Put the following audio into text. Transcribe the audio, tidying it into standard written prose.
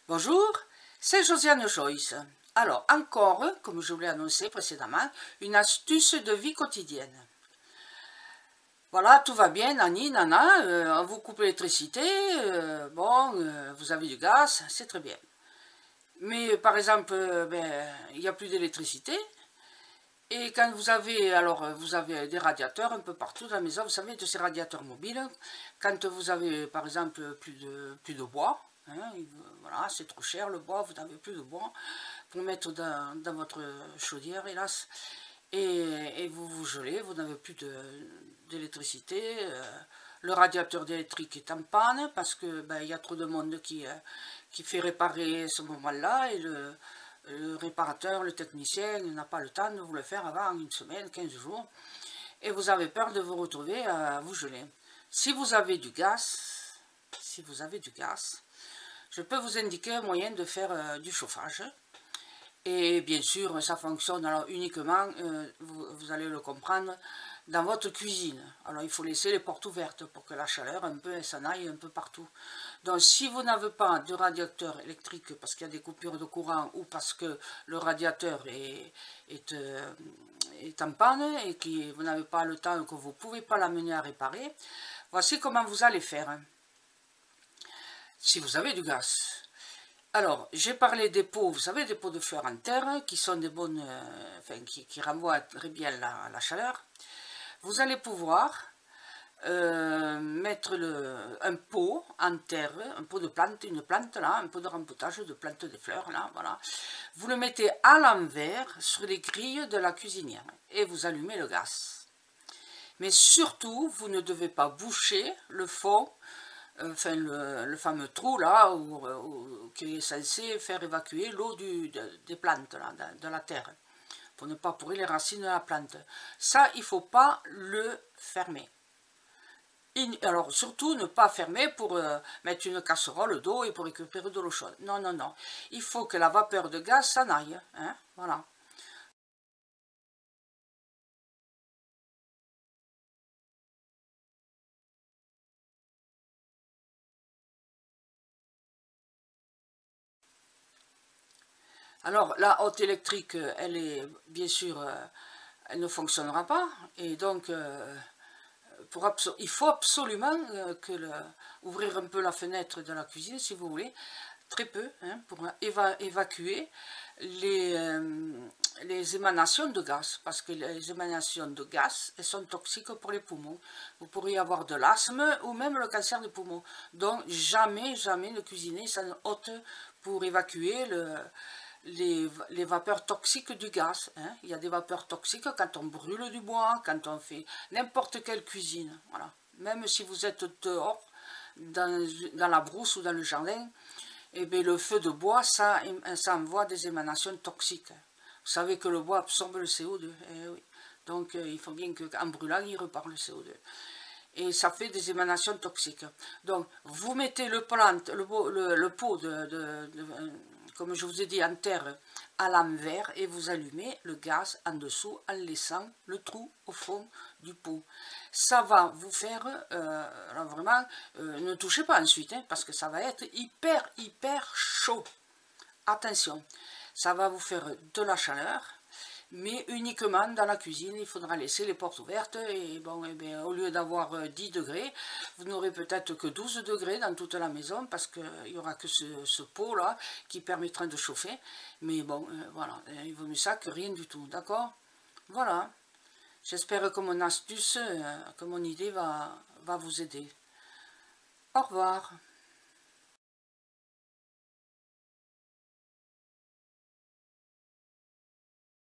Bonjour, c'est Josiane Joyce. Alors, encore, comme je vous l'ai annoncé précédemment, une astuce de vie quotidienne. Voilà, tout va bien, nani, nana, on vous coupe l'électricité, vous avez du gaz, c'est très bien. Mais par exemple, il n'y a plus d'électricité, et quand vous avez des radiateurs un peu partout dans la maison, vous savez, de ces radiateurs mobiles, quand vous avez par exemple plus de bois, hein, voilà, c'est trop cher le bois, vous n'avez plus de bois pour mettre dans votre chaudière, hélas, et vous vous gelez, vous n'avez plus d'électricité, le radiateur électrique est en panne parce que il y a trop de monde qui fait réparer ce moment-là, et le réparateur, le technicien n'a pas le temps de vous le faire avant une semaine, 15 jours, et vous avez peur de vous retrouver à vous geler. Si vous avez du gaz, je peux vous indiquer un moyen de faire du chauffage. Et bien sûr, ça fonctionne alors uniquement, vous allez le comprendre, dans votre cuisine. Alors il faut laisser les portes ouvertes pour que la chaleur s'en aille un peu partout. Donc si vous n'avez pas de radiateur électrique parce qu'il y a des coupures de courant ou parce que le radiateur est en panne et que vous n'avez pas le temps, que vous ne pouvez pas l'amener à réparer, voici comment vous allez faire. Si vous avez du gaz. Alors, j'ai parlé des pots, vous savez, des pots de fleurs en terre, qui sont des bonnes, qui renvoient très bien la chaleur. Vous allez pouvoir mettre un pot en terre, un pot de plante, une plante là, un pot de rempotage de plante des fleurs là, voilà. Vous le mettez à l'envers sur les grilles de la cuisinière et vous allumez le gaz. Mais surtout, vous ne devez pas boucher le fond, enfin le fameux trou là qui est censé faire évacuer l'eau des plantes là, de la terre, pour ne pas pourrir les racines de la plante. Ça, il ne faut pas le fermer. Alors surtout ne pas fermer pour mettre une casserole d'eau et pour récupérer de l'eau chaude. Non, non, non. Il faut que la vapeur de gaz s'en aille. Hein, voilà. Alors la hotte électrique, elle est bien sûr, elle ne fonctionnera pas. Et donc il faut absolument ouvrir un peu la fenêtre de la cuisine si vous voulez, très peu, hein, pour évacuer les émanations de gaz, parce que les émanations de gaz, elles sont toxiques pour les poumons. Vous pourriez avoir de l'asthme ou même le cancer des poumons. Donc jamais, jamais ne cuisiner sans hotte pour évacuer les vapeurs toxiques du gaz. Hein. Il y a des vapeurs toxiques quand on brûle du bois, quand on fait n'importe quelle cuisine. Voilà. Même si vous êtes dehors, dans la brousse ou dans le jardin, et bien le feu de bois, ça envoie des émanations toxiques. Vous savez que le bois absorbe le CO2. Oui. Donc il faut bien qu'en brûlant, il repart le CO2. Et ça fait des émanations toxiques. Donc vous mettez le pot comme je vous ai dit, en terre à l'envers, et vous allumez le gaz en dessous en laissant le trou au fond du pot. Ça va vous faire, alors vraiment, ne touchez pas ensuite, hein, parce que ça va être hyper, hyper chaud. Attention, ça va vous faire de la chaleur, mais uniquement dans la cuisine. Il faudra laisser les portes ouvertes, et bon, au lieu d'avoir 10 degrés, vous n'aurez peut-être que 12 degrés dans toute la maison, parce qu'il n'y aura que ce pot là qui permettra de chauffer. Mais bon, voilà, il vaut mieux ça que rien du tout, d'accord? Voilà, j'espère que mon astuce, que mon idée va vous aider. Au revoir.